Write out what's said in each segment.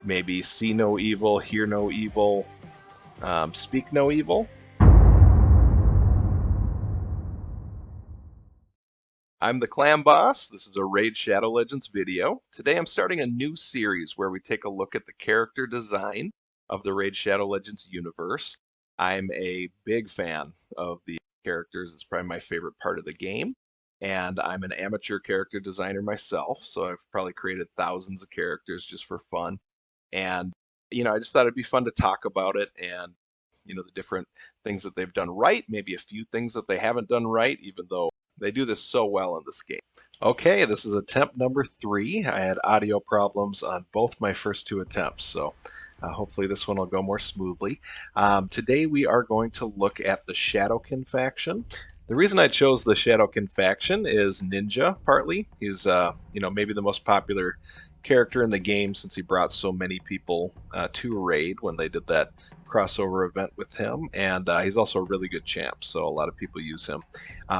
maybe see no evil, hear no evil, speak no evil. I'm the Clam Boss. This is a Raid Shadow Legends video. Today I'm starting a new series where we take a look at the character design of the Raid Shadow Legends universe. I'm a big fan of the characters. It's probably my favorite part of the game. And I'm an amateur character designer myself, so I've probably created thousands of characters just for fun. And, I just thought it'd be fun to talk about it and, the different things that they've done right, maybe a few things that they haven't done right, even though they do this so well in this game. Okay, this is attempt number 3. I had audio problems on both my first 2 attempts, so hopefully this one will go more smoothly. Today we are going to look at the Shadowkin faction. The reason I chose the Shadowkin faction is Ninja, partly. He's, maybe the most popular character in the game since he brought so many people to Raid when they did that crossover event with him, and he's also a really good champ, so a lot of people use him.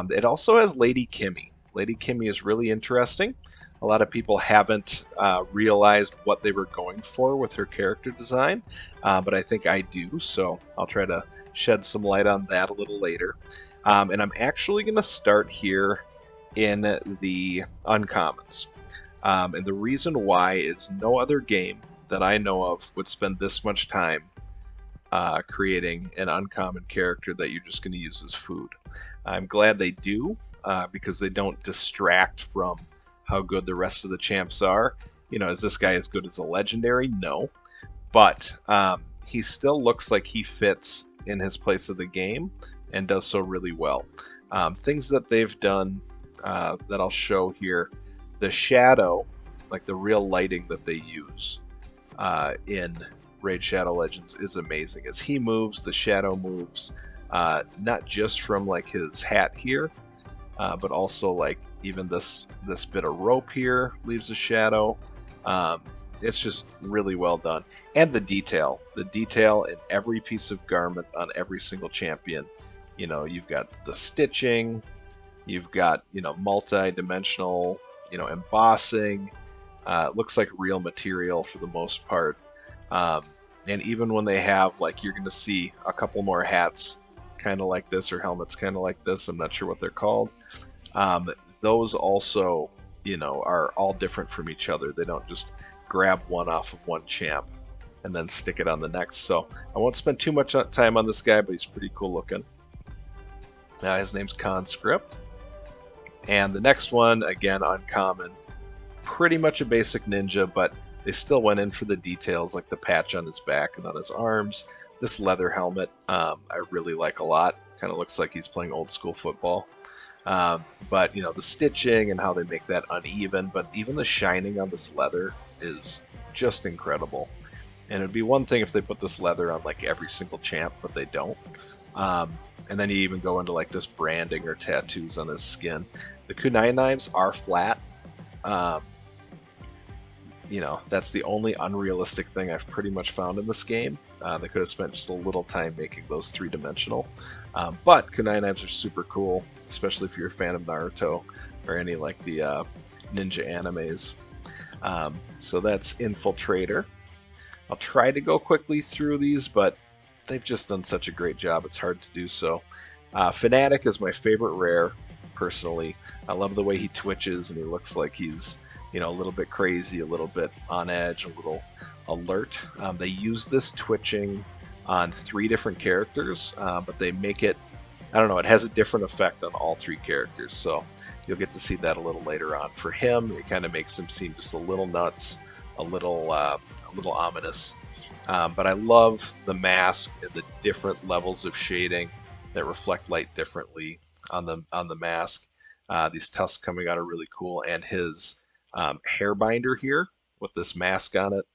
It also has Lady Kimmy. Lady Kimmy is really interesting. A lot of people haven't realized what they were going for with her character design, but I think I do, so I'll try to shed some light on that a little later. And I'm actually going to start here in the uncommons. And the reason why is no other game that I know of would spend this much time creating an uncommon character that you're just going to use as food. I'm glad they do, because they don't distract from how good the rest of the champs are. Is this guy as good as a legendary? No. But he still looks like he fits in his place of the game and does so really well. Things that they've done that I'll show here, the shadow, like the real lighting that they use in Raid Shadow Legends is amazing. As he moves, the shadow moves, not just from like his hat here, but also like even this bit of rope here leaves a shadow. It's just really well done. And the detail in every piece of garment on every single champion. You've got the stitching, you've got, multi-dimensional, embossing. It looks like real material for the most part. And even when they have, like, you're going to see a couple more hats kind of like this, or helmets kind of like this. I'm not sure what they're called. Those also, are all different from each other. They don't just grab one off of one champ and then stick it on the next. So I won't spend too much time on this guy, but he's pretty cool looking. His name's Conscript. And the next one, again, uncommon. Pretty much a basic ninja, but they still went in for the details, like the patch on his back and on his arms. This leather helmet, I really like a lot. Kind of looks like he's playing old school football. But, the stitching and how they make that uneven, but even the shining on this leather is just incredible. And it'd be one thing if they put this leather on like every single champ, but they don't. And then you even go into like this branding or tattoos on his skin. The kunai knives are flat. That's the only unrealistic thing I've pretty much found in this game. They could have spent just a little time making those three-dimensional. But kunai knives are super cool, especially if you're a fan of Naruto or any like the ninja animes. So that's Infiltrator. I'll try to go quickly through these, but they've just done such a great job, it's hard to do so. Fanatic is my favorite rare, personally. I love the way he twitches and he looks like he's a little bit crazy, a little bit on edge, a little alert. They use this twitching on 3 different characters, but they make it, I don't know, it has a different effect on all 3 characters, so you'll get to see that a little later on. For him, it kind of makes him seem just a little nuts, a little ominous. But I love the mask and the different levels of shading that reflect light differently on the mask. These tusks coming out are really cool, and his hair binder here with this mask on it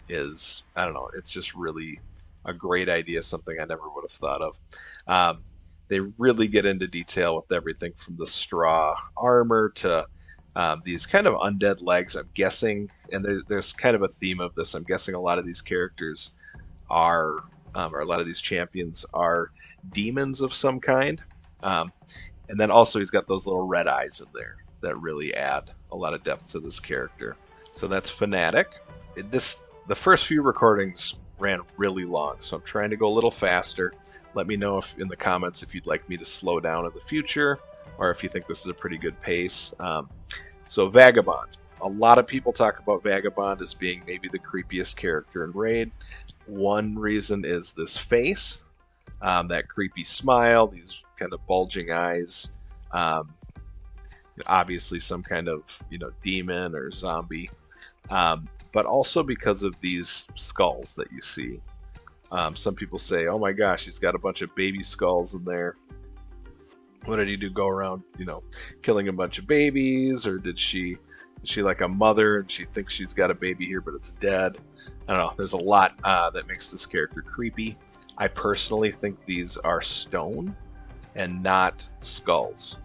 is, I don't know, it's just really a great idea, something I never would have thought of. They really get into detail with everything from the straw armor to these kind of undead legs. I'm guessing, and there's kind of a theme of this, I'm guessing a lot of these characters are, or a lot of these champions are demons of some kind. And then also he's got those little red eyes in there that really add a lot of depth to this character. So that's Fanatic. The the first few recordings ran really long, so I'm trying to go a little faster. Let me know if in the comments if you'd like me to slow down in the future, or if you think this is a pretty good pace. So Vagabond. A lot of people talk about Vagabond as being maybe the creepiest character in Raid. One reason is this face, that creepy smile, these kind of bulging eyes. Obviously some kind of, demon or zombie. But also because of these skulls that you see. Some people say, oh my gosh, he's got a bunch of baby skulls in there. What did he do? Go around, killing a bunch of babies? Or is she like a mother and she thinks she's got a baby here, but it's dead? I don't know. There's a lot that makes this character creepy. I personally think these are stone and not skulls.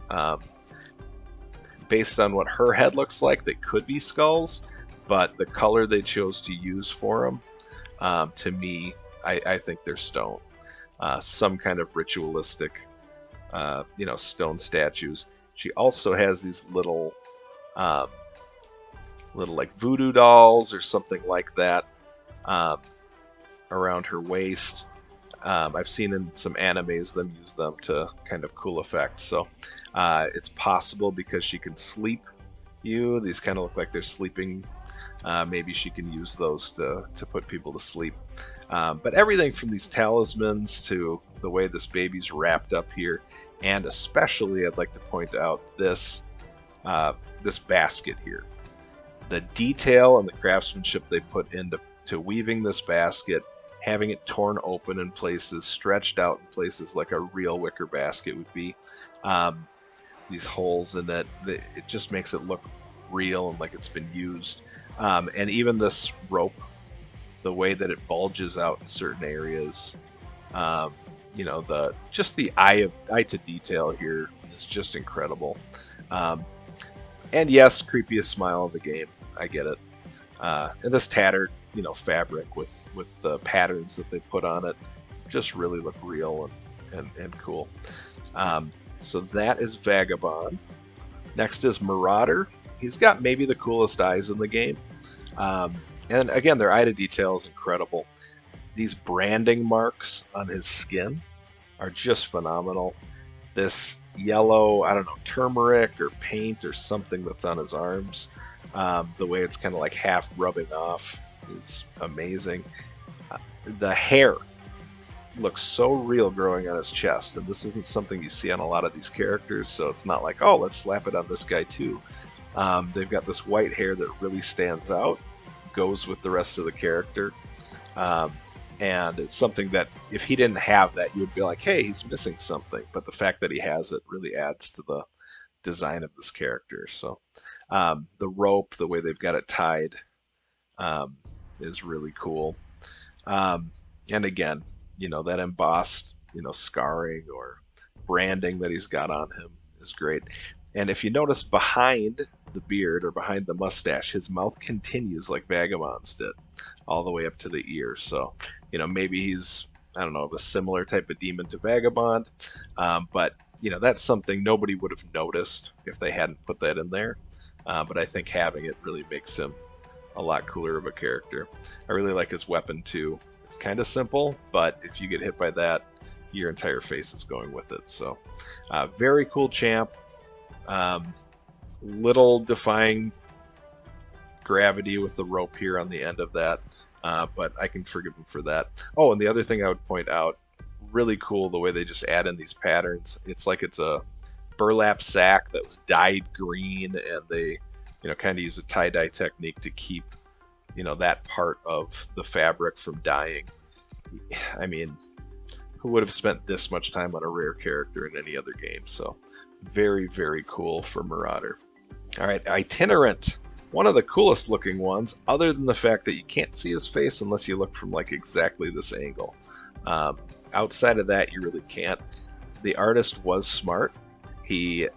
Based on what her head looks like, they could be skulls, but the color they chose to use for them, to me, I think they're stone. Some kind of ritualistic, stone statues. She also has these little like voodoo dolls or something like that around her waist. I've seen in some animes them use them to kind of cool effect. So it's possible because she can sleep you. These kind of look like they're sleeping. Maybe she can use those to put people to sleep. But everything from these talismans to the way this baby's wrapped up here, and especially I'd like to point out this basket here. The detail and the craftsmanship they put into weaving this basket, having it torn open in places, stretched out in places like a real wicker basket would be. These holes in it, it just makes it look real and like it's been used. And even this rope, the way that it bulges out in certain areas, the eye to detail here is just incredible. And yes, creepiest smile of the game. I get it. And this tattered, fabric with the patterns that they put on it just really look real and cool. So that is Vagabond. Next is Marauder. He's got maybe the coolest eyes in the game. And again, their eye to detail is incredible. These branding marks on his skin are just phenomenal. This yellow, I don't know, turmeric or paint or something that's on his arms, the way it's kind of like half rubbing off is amazing. The hair looks so real growing on his chest, and this isn't something you see on a lot of these characters, so it's not like, oh, let's slap it on this guy too. They've got this white hair that really stands out, goes with the rest of the character. And it's something that if he didn't have that, you would be like, hey, he's missing something. But the fact that he has it really adds to the design of this character. So the rope, the way they've got it tied, is really cool. And again, that embossed, scarring or branding that he's got on him is great. And if you notice behind the beard or behind the mustache, his mouth continues like Vagabond's did, all the way up to the ear. So, maybe he's, I don't know, a similar type of demon to Vagabond. But, that's something nobody would have noticed if they hadn't put that in there. But I think having it really makes him a lot cooler of a character. I really like his weapon too. It's kind of simple, but if you get hit by that, your entire face is going with it. So, very cool champ. Little defying gravity with the rope here on the end of that, but I can forgive him for that. Oh, and the other thing I would point out, really cool the way they just add in these patterns. It's like it's a burlap sack that was dyed green, and they kind of use a tie-dye technique to keep that part of the fabric from dyeing. I mean, who would have spent this much time on a rare character in any other game? So very, very cool for Marauder. All right, Itinerant. One of the coolest looking ones, other than the fact that you can't see his face unless you look from like exactly this angle. Outside of that, you really can't. The artist was smart. He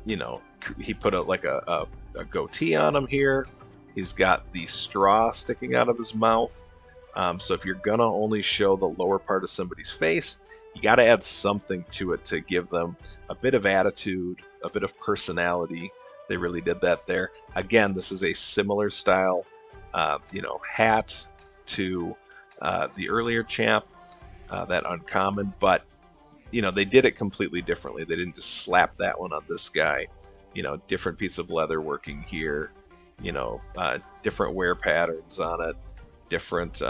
put a goatee on him here. He's got the straw sticking out of his mouth. So if you're gonna only show the lower part of somebody's face, you got to add something to it to give them a bit of attitude, a bit of personality. They really did that there. Again, this is a similar style hat to the earlier champ, that uncommon, but they did it completely differently. They didn't just slap that one on this guy. Different piece of leather working here, different wear patterns on it, different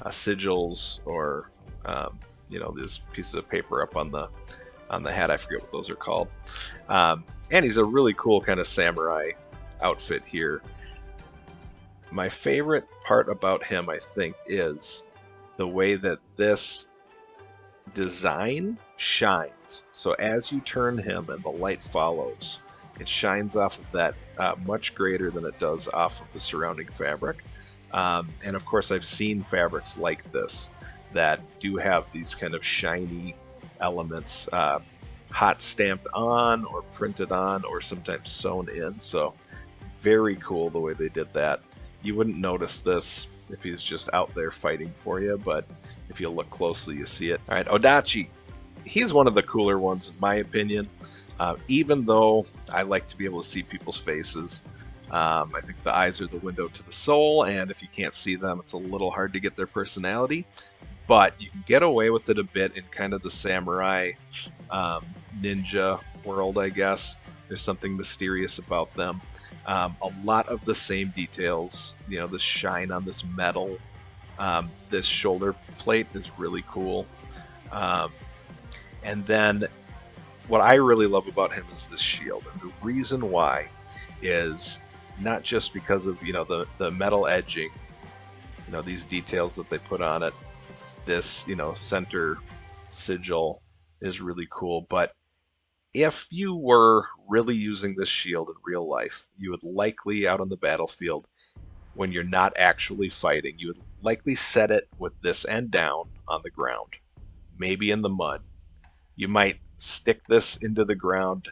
sigils, or this piece of paper up on the hat. I forget what those are called. And he's a really cool kind of samurai outfit here. My favorite part about him, I think, is the way that this design shines. So as you turn him and the light follows, it shines off of that much greater than it does off of the surrounding fabric. And of course, I've seen fabrics like this that do have these kind of shiny elements, hot stamped on or printed on or sometimes sewn in. So very cool the way they did that. You wouldn't notice this if he's just out there fighting for you, but if you look closely, you see it. All right, Odachi. He's one of the cooler ones, in my opinion. Even though I like to be able to see people's faces. I think the eyes are the window to the soul, and if you can't see them, it's a little hard to get their personality. But you can get away with it a bit in kind of the samurai ninja world, I guess. There's something mysterious about them. A lot of the same details, this shine on this metal. This shoulder plate is really cool. And then what I really love about him is this shield. And the reason why is not just because of, the metal edging, these details that they put on it. This, center sigil is really cool, but if you were really using this shield in real life, you would likely, out on the battlefield, when you're not actually fighting, you would likely set it with this end down on the ground, maybe in the mud. You might stick this into the ground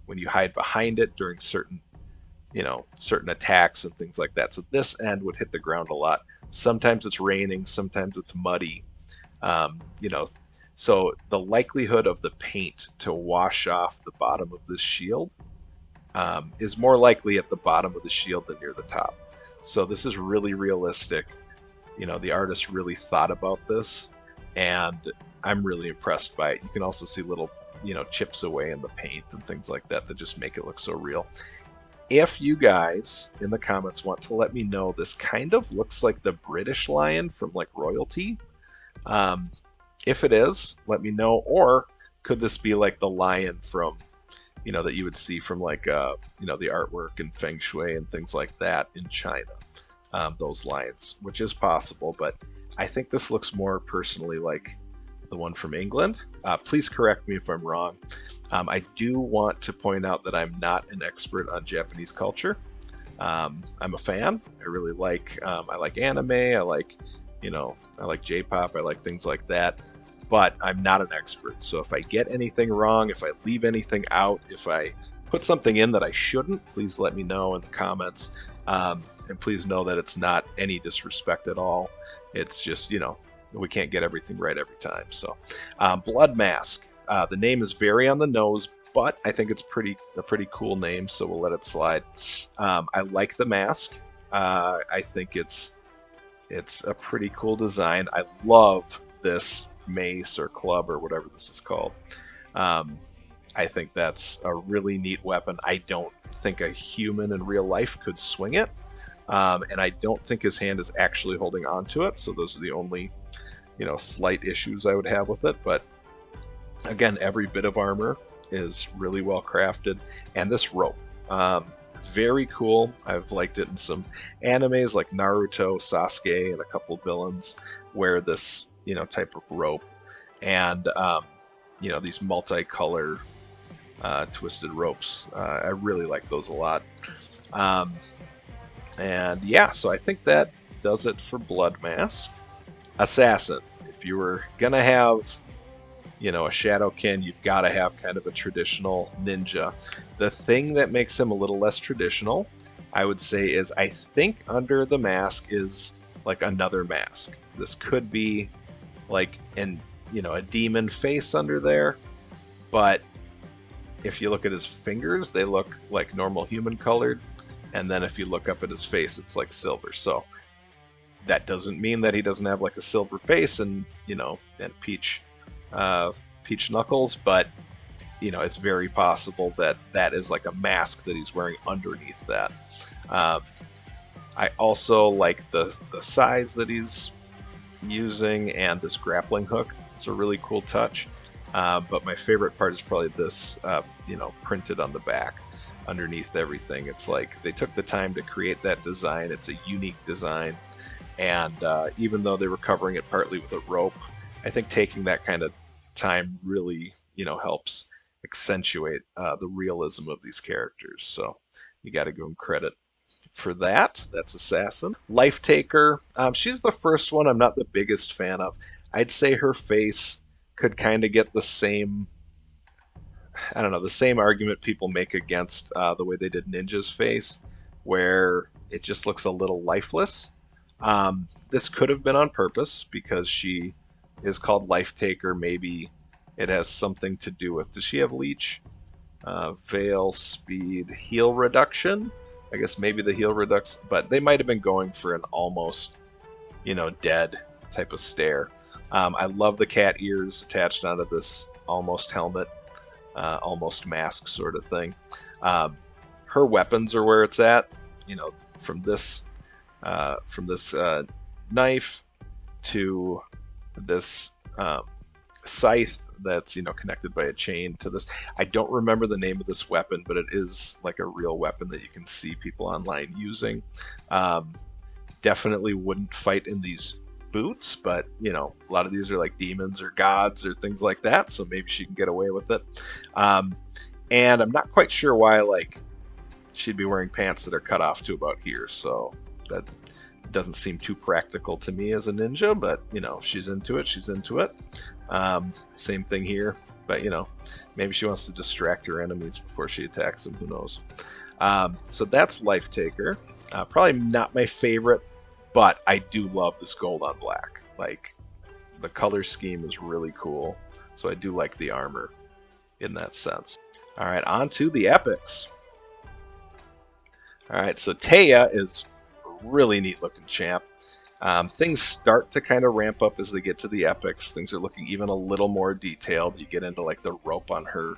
when you hide behind it during certain attacks and things like that. So this end would hit the ground a lot. Sometimes it's raining, sometimes it's muddy. So the likelihood of the paint to wash off the bottom of this shield is more likely at the bottom of the shield than near the top. So this is really realistic. The artist really thought about this, and I'm really impressed by it. You can also see little, chips away in the paint and things like that that just make it look so real. If you guys in the comments want to let me know, this kind of looks like the British lion from like royalty. If it is, let me know. Or could this be like the lion from, that you would see from like, the artwork and feng shui and things like that in China, those lions, which is possible. But I think this looks more personally like the one from England. Please correct me if I'm wrong. I do want to point out that I'm not an expert on Japanese culture. I'm a fan. I really like, I like anime. I like, I like J-pop. I like things like that. But I'm not an expert. So if I get anything wrong, if I leave anything out, if I put something in that I shouldn't, please let me know in the comments. And please know that it's not any disrespect at all. It's just, we can't get everything right every time. So Blood Mask. The name is very on the nose, but I think it's a pretty cool name, so we'll let it slide. I like the mask. I think it's a pretty cool design. I love this mace or club or whatever this is called. I think that's a really neat weapon. I don't think a human in real life could swing it, and I don't think his hand is actually holding onto it. So those are the only slight issues I would have with it. But again, every bit of armor is really well crafted, and this rope, very cool. I've liked it in some animes like Naruto, Sasuke, and a couple villains wear this type of rope, and these multicolor twisted ropes. I really like those a lot. And yeah, so I think that does it for Blood Mask. Assassin. If you were gonna have a Shadowkin, you've got to have kind of a traditional ninja. The thing that makes him a little less traditional, I would say, is I think under the mask is like another mask. This could be like a demon face under there, but if you look at his fingers, they look like normal human colored, and then if you look up at his face, it's like silver. So that doesn't mean that he doesn't have like a silver face and, you know, and peach knuckles, but you know, it's very possible that that is like a mask that he's wearing underneath that. I also like the size that he's using and this grappling hook. It's a really cool touch. But my favorite part is probably this, you know, printed on the back underneath everything. It's like they took the time to create that design. It's a unique design. And even though they were covering it partly with a rope, I think taking that kind of time really, you know, helps accentuate the realism of these characters. So you got to give them credit for that. That's Assassin. Lifetaker, she's the first one I'm not the biggest fan of. I'd say her face could kind of get the same, I don't know, the same argument people make against the way they did Ninja's face, where it just looks a little lifeless. This could have been on purpose because she is called Lifetaker. Maybe it has something to do with, does she have leech? Veil, speed, heal reduction? I guess maybe the heal reduction, but they might have been going for an almost, you know, dead type of stare. I love the cat ears attached onto this almost helmet, almost mask sort of thing. Her weapons are where it's at, you know, from this knife to this scythe that's, you know, connected by a chain to this. I don't remember the name of this weapon, but it is like a real weapon that you can see people online using. Definitely wouldn't fight in these boots, but you know, a lot of these are like demons or gods or things like that, so maybe she can get away with it. And I'm not quite sure why like she'd be wearing pants that are cut off to about here, so that doesn't seem too practical to me as a ninja, but you know, if she's into it, she's into it. Same thing here, but you know, maybe she wants to distract her enemies before she attacks them, who knows. So that's Lifetaker. Probably not my favorite, but I do love this gold on black. Like, the color scheme is really cool, so I do like the armor in that sense. Alright, on to the epics. Alright, so Taya is a really neat looking champ. Things start to kind of ramp up as they get to the epics. Things are looking even a little more detailed. You get into like the rope on her,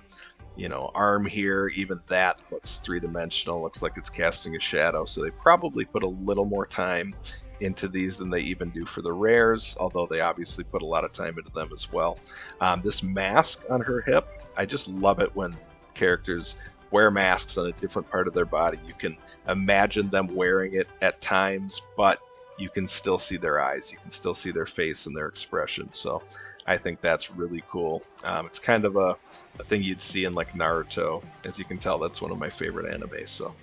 you know, arm here. Even that looks three-dimensional. Looks like it's casting a shadow. So they probably put a little more time into these than they even do for the rares, although they obviously put a lot of time into them as well. This mask on her hip, I just love it when characters wear masks on a different part of their body. You can imagine them wearing it at times, but you can still see their eyes, you can still see their face and their expression. So I think that's really cool. It's kind of a thing you'd see in like Naruto. As you can tell, that's one of my favorite animes, so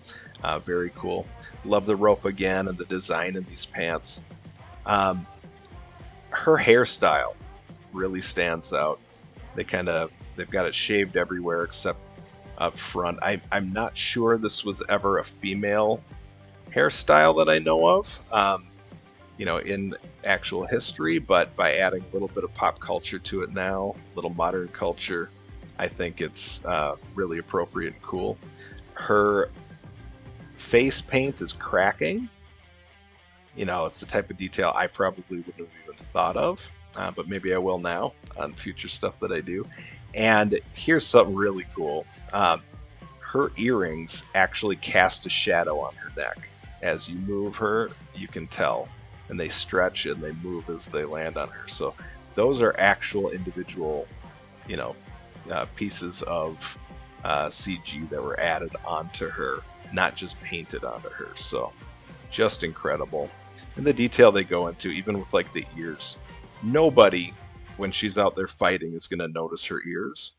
very cool. Love the rope again and the design in these pants. Her hairstyle really stands out. They've got it shaved everywhere except up front. I'm not sure this was ever a female hairstyle that I know of, you know, in actual history, but by adding a little bit of pop culture to it now, a little modern culture, I think it's really appropriate and cool. Her face paint is cracking. You know, it's the type of detail I probably wouldn't have even thought of, but maybe I will now on future stuff that I do. And here's something really cool. Her earrings actually cast a shadow on her neck. As you move her, you can tell, and they stretch and they move as they land on her. So those are actual individual, you know, pieces of CG that were added onto her, not just painted onto her. So just incredible. And the detail they go into, even with like the ears. Nobody, when she's out there fighting, is going to notice her ears.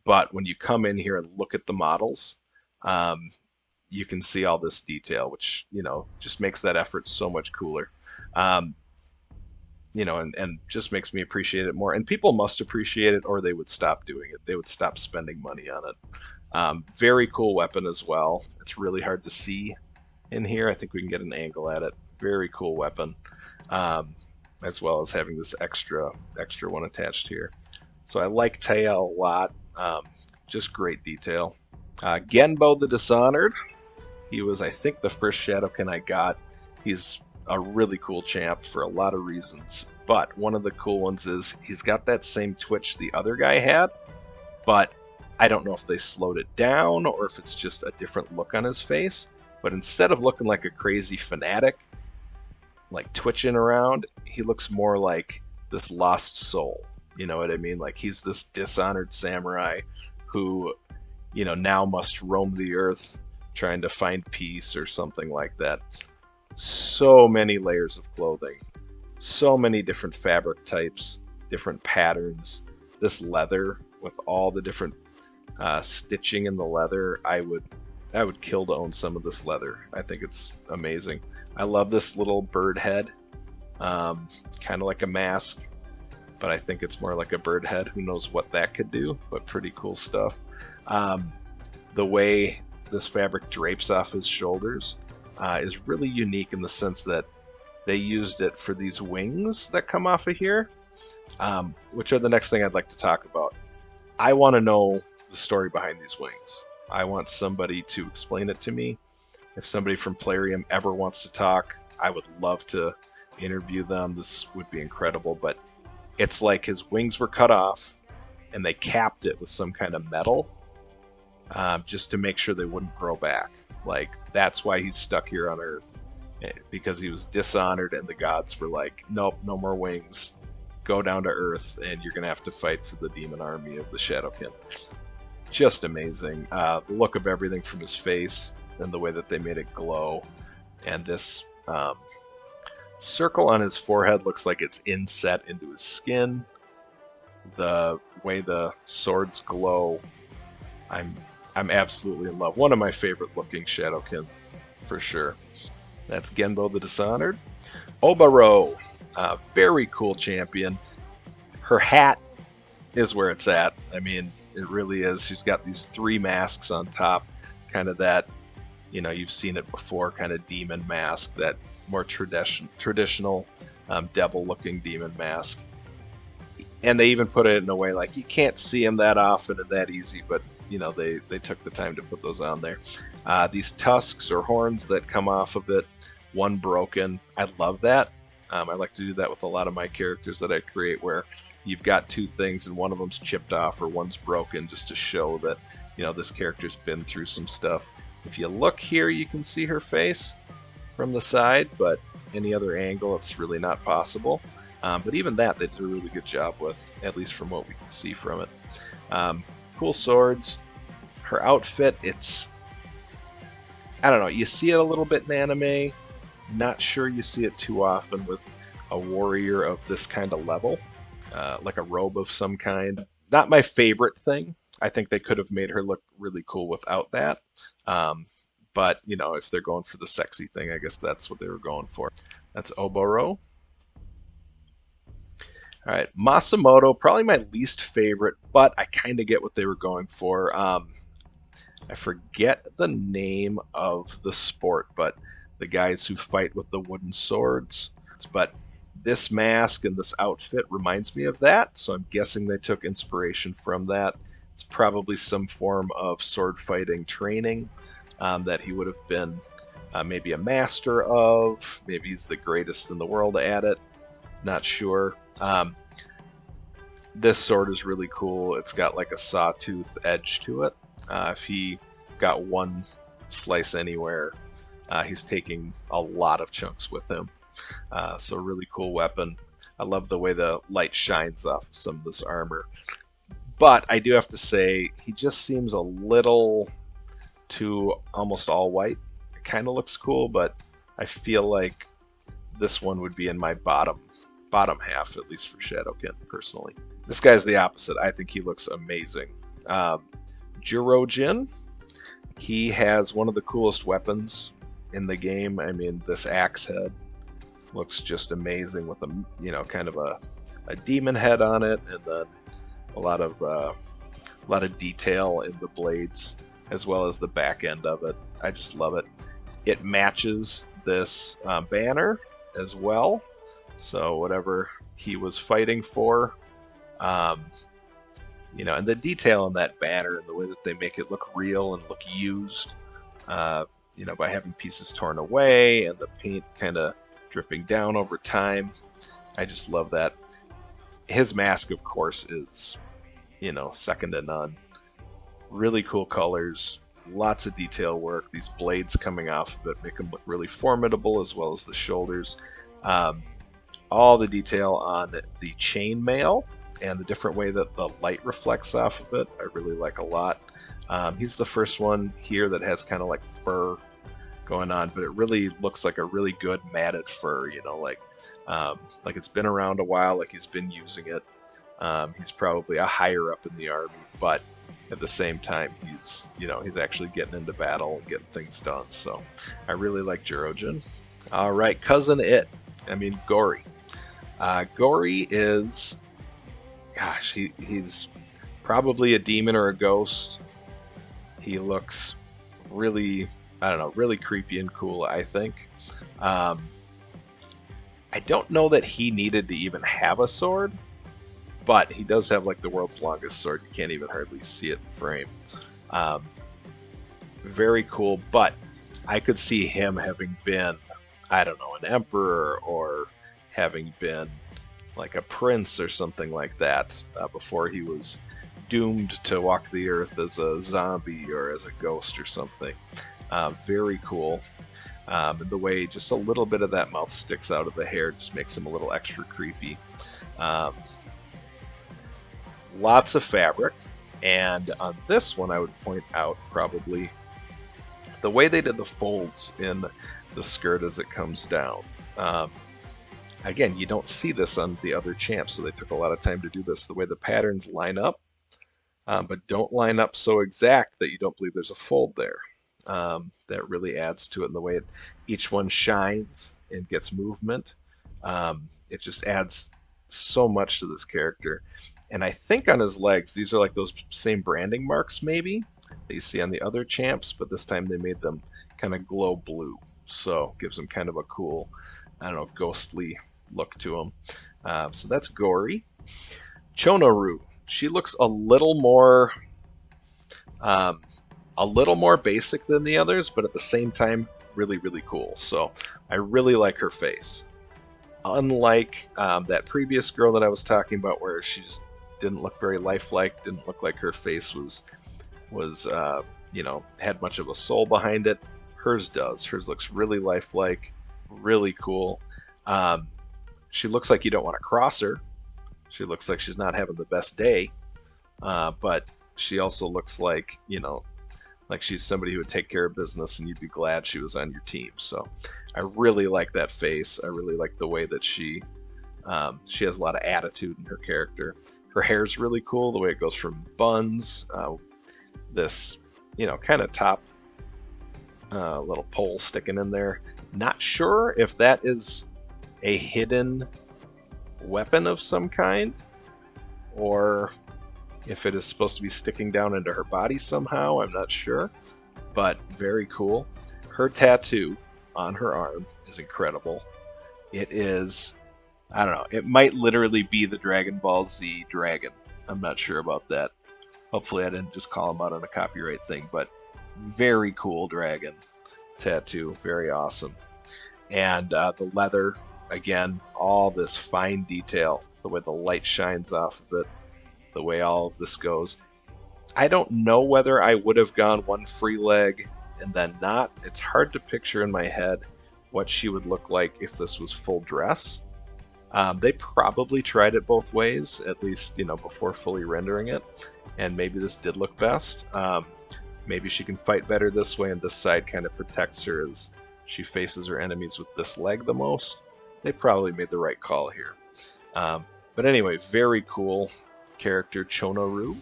But when you come in here and look at the models, you can see all this detail, which, you know, just makes that effort so much cooler. You know, and just makes me appreciate it more. And people must appreciate it or they would stop doing it. They would stop spending money on it. Very cool weapon as well. It's really hard to see in here. I think we can get an angle at it. Very cool weapon. As well as having this extra one attached here. So I like Taya a lot. Just great detail. Genbu the Dishonored. He was, I think, the first Shadowkin I got. He's a really cool champ for a lot of reasons. But one of the cool ones is he's got that same twitch the other guy had, but I don't know if they slowed it down or if it's just a different look on his face. But instead of looking like a crazy fanatic, like twitching around, he looks more like this lost soul. You know what I mean? Like he's this dishonored samurai who, you know, now must roam the earth trying to find peace or something like that. So many layers of clothing, so many different fabric types, different patterns. This leather with all the different stitching in the leather, I would kill to own some of this leather. I think it's amazing. I love this little bird head, kind of like a mask, but I think it's more like a bird head. Who knows what that could do, but pretty cool stuff. The way this fabric drapes off his shoulders is really unique in the sense that they used it for these wings that come off of here, which are the next thing I'd like to talk about. I want to know the story behind these wings. I want somebody to explain it to me. If somebody from Plarium ever wants to talk, I would love to interview them. This would be incredible, but it's like his wings were cut off and they capped it with some kind of metal just to make sure they wouldn't grow back. Like, that's why he's stuck here on Earth, because he was dishonored and the gods were like, nope, no more wings. Go down to Earth and you're going to have to fight for the demon army of the Shadowkin. Just amazing. The look of everything from his face and the way that they made it glow. And this circle on his forehead looks like it's inset into his skin. The way the swords glow, I'm absolutely in love. One of my favorite looking Shadowkin, for sure. That's Genbu the Dishonored. Oboro, very cool champion. Her hat is where it's at. I mean, it really is. She's got these 3 masks on top, kind of that, you know, you've seen it before, kind of demon mask, that more traditional devil-looking demon mask. And they even put it in a way like you can't see him that often and that easy, but you know, they took the time to put those on there. These tusks or horns that come off of it, one broken. I love that. I like to do that with a lot of my characters that I create, where you've got 2 things and one of them's chipped off or one's broken, just to show that, you know, this character's been through some stuff. If you look here, you can see her face from the side, but any other angle, it's really not possible. But even that, they did a really good job with, at least from what we can see from it. Cool swords. Her outfit, it's, I don't know, you see it a little bit in anime. Not sure you see it too often with a warrior of this kind of level. Like a robe of some kind. Not my favorite thing. I think they could have made her look really cool without that. But, you know, if they're going for the sexy thing, I guess that's what they were going for. That's Oboro. All right, Masamoto, probably my least favorite, but I kind of get what they were going for. I forget the name of the sport, but the guys who fight with the wooden swords. But this mask and this outfit reminds me of that, so I'm guessing they took inspiration from that. It's probably some form of sword fighting training that he would have been maybe a master of. Maybe he's the greatest in the world at it. Not sure. This sword is really cool. It's got like a sawtooth edge to it. If he got one slice anywhere, he's taking a lot of chunks with him. So really cool weapon. I love the way the light shines off some of this armor. But I do have to say, he just seems a little too almost all white. It kind of looks cool, but I feel like this one would be in my bottom half, at least for Shadowkin, personally. This guy's the opposite. I think he looks amazing. Jiro Jin, he has one of the coolest weapons in the game. I mean, this axe head looks just amazing with a, you know, kind of a demon head on it, and then a lot of detail in the blades as well as the back end of it. I just love it. It matches this banner as well. So whatever he was fighting for, you know, and the detail in that banner and the way that they make it look real and look used, you know, by having pieces torn away and the paint kind of dripping down over time. I just love that. His mask, of course, is, you know, second to none. Really cool colors, lots of detail work. These blades coming off of it make them look really formidable, as well as the shoulders. All the detail on the chainmail and the different way that the light reflects off of it, I really like a lot. He's the first one here that has kind of like fur going on, but it really looks like a really good matted fur, you know, like it's been around a while, like he's been using it. He's probably a higher up in the army, but at the same time, he's, you know, he's actually getting into battle and getting things done. So I really like Jiro Jin. All right, cousin Gory. Gory is, gosh, he's probably a demon or a ghost. He looks really, I don't know, really creepy and cool, I think. I don't know that he needed to even have a sword, but he does have like the world's longest sword. You can't even hardly see it in frame. Very cool, but I could see him having been, I don't know, an emperor, or having been like a prince or something like that before he was doomed to walk the earth as a zombie or as a ghost or something. Very cool. And the way just a little bit of that mouth sticks out of the hair just makes him a little extra creepy. Lots of fabric, and on this one I would point out probably the way they did the folds in the skirt as it comes down. Again, you don't see this on the other champs, so they took a lot of time to do this. The way the patterns line up, but don't line up so exact that you don't believe there's a fold there. That really adds to it, and the way each one shines and gets movement. It just adds so much to this character. And I think on his legs, these are like those same branding marks maybe that you see on the other champs, but this time they made them kind of glow blue. So gives them kind of a cool, I don't know, ghostly look to them. So that's Gory. Chonoru. She looks a little more basic than the others, but at the same time, really, really cool. So I really like her face. Unlike that previous girl that I was talking about, where she just didn't look very lifelike, didn't look like her face was you know, had much of a soul behind it. Hers does. Hers looks really lifelike, really cool. She looks like you don't want to cross her. She looks like she's not having the best day, but she also looks like, you know, like she's somebody who would take care of business and you'd be glad she was on your team. So I really like that face. I really like the way that she has a lot of attitude in her character. Her hair's really cool, the way it goes from buns, this, you know, kind of top little pole sticking in there. Not sure if that is a hidden weapon of some kind, or if it is supposed to be sticking down into her body somehow. I'm not sure, but very cool. Her tattoo on her arm is incredible. It is, I don't know, it might literally be the Dragon Ball Z dragon. I'm not sure about that. Hopefully I didn't just call him out on a copyright thing, but very cool dragon tattoo, very awesome. And the leather, again, all this fine detail, the way the light shines off of it, the way all of this goes. I don't know whether I would have gone one free leg and then not. It's hard to picture in my head what she would look like if this was full dress. They probably tried it both ways, at least, you know, before fully rendering it, and maybe this did look best. Maybe she can fight better this way, and this side kind of protects her as she faces her enemies with this leg the most. They probably made the right call here. But anyway, very cool character, Chonoru.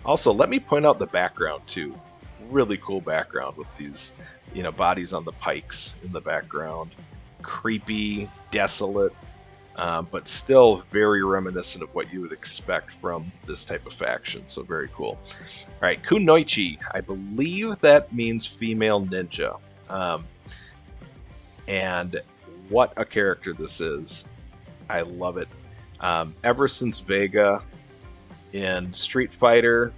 Also, let me point out the background too. Really cool background with these, you know, bodies on the pikes in the background. Creepy, desolate, but still very reminiscent of what you would expect from this type of faction. So very cool. All right, Kunoichi. I believe that means female ninja. And what a character this is. I love it. Ever since Vega in Street Fighter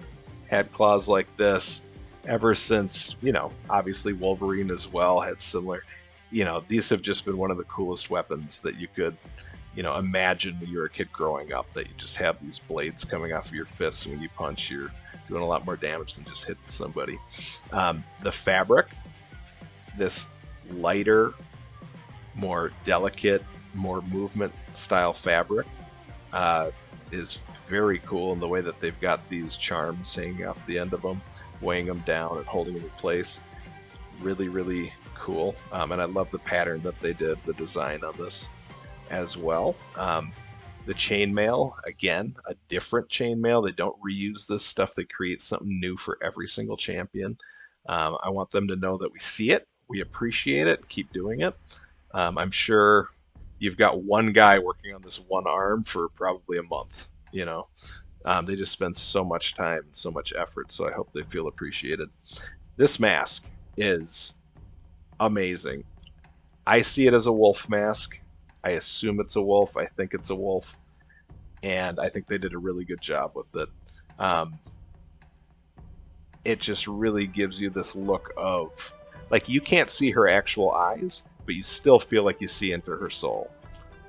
had claws like this, ever since, you know, obviously Wolverine as well had similar, you know, these have just been one of the coolest weapons that you could, you know, imagine when you were a kid growing up, that you just have these blades coming off of your fists, and when you punch, you're doing a lot more damage than just hitting somebody. The fabric, this lighter, more delicate, more movement style fabric, is very cool in the way that they've got these charms hanging off the end of them, weighing them down and holding them in place. Really, really cool. And I love the pattern that they did, the design on this as well. The chainmail, again, a different chainmail. They don't reuse this stuff. They create something new for every single champion. I want them to know that we see it, we appreciate it, keep doing it. I'm sure you've got one guy working on this one arm for probably a month, you know. They just spend so much time and so much effort, so I hope they feel appreciated. This mask is amazing. I see it as a wolf mask. I assume it's a wolf. I think it's a wolf. And I think they did a really good job with it. It just really gives you this look of, like, you can't see her actual eyes, but you still feel like you see into her soul.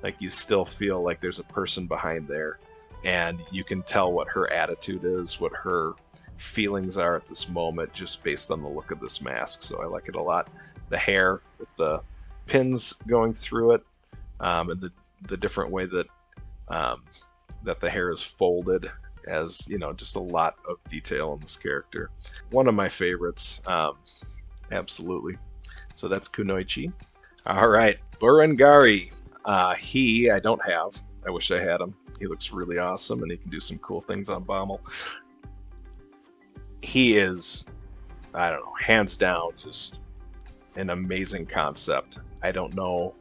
Like, you still feel like there's a person behind there. And you can tell what her attitude is, what her feelings are at this moment, just based on the look of this mask. So I like it a lot. The hair with the pins going through it, and the different way that that the hair is folded, as, you know, just a lot of detail in this character. One of my favorites, absolutely. So that's Kunoichi. All right, Burungari. He I don't have. I wish I had him. He looks really awesome, and he can do some cool things on Bommel. He is, I don't know, hands down, just an amazing concept. I don't know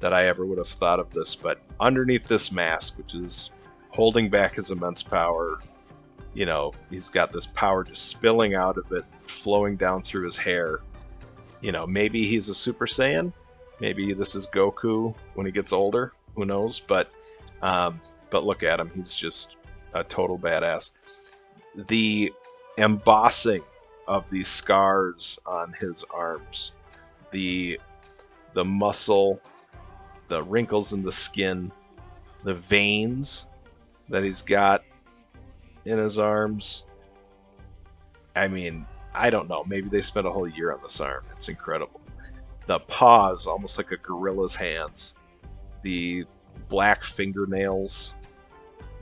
that I ever would have thought of this, but underneath this mask, which is holding back his immense power, you know, he's got this power just spilling out of it, flowing down through his hair. You know, maybe he's a Super Saiyan. Maybe this is Goku when he gets older. Who knows? But look at him. He's just a total badass. The embossing of these scars on his arms, the muscle, the wrinkles in the skin, the veins that he's got in his arms. I mean, I don't know. Maybe they spent a whole year on this arm. It's incredible. The paws, almost like a gorilla's hands. The black fingernails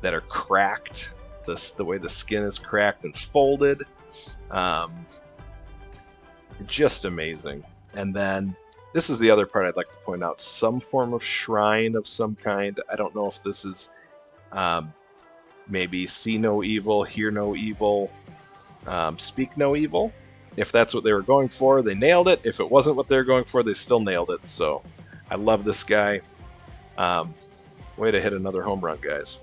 that are cracked. The way the skin is cracked and folded. Just amazing. And then this is the other part I'd like to point out. Some form of shrine of some kind. I don't know if this is maybe see no evil, hear no evil, speak no evil. If that's what they were going for, they nailed it. If it wasn't what they were going for, they still nailed it. So I love this guy. Way to hit another home run, guys.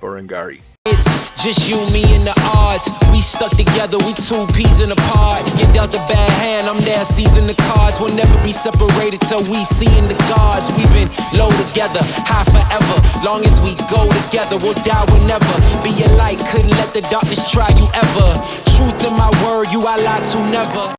Burungari. It's just you, me, and the odds. We stuck together, we two peas in a pod. You dealt a bad hand, I'm there seizing the cards. We'll never be separated till we seeing the gods. We've been low together, high forever. Long as we go together, we'll die whenever. Be a light, couldn't let the darkness try you ever. Truth in my word, you I lie to never.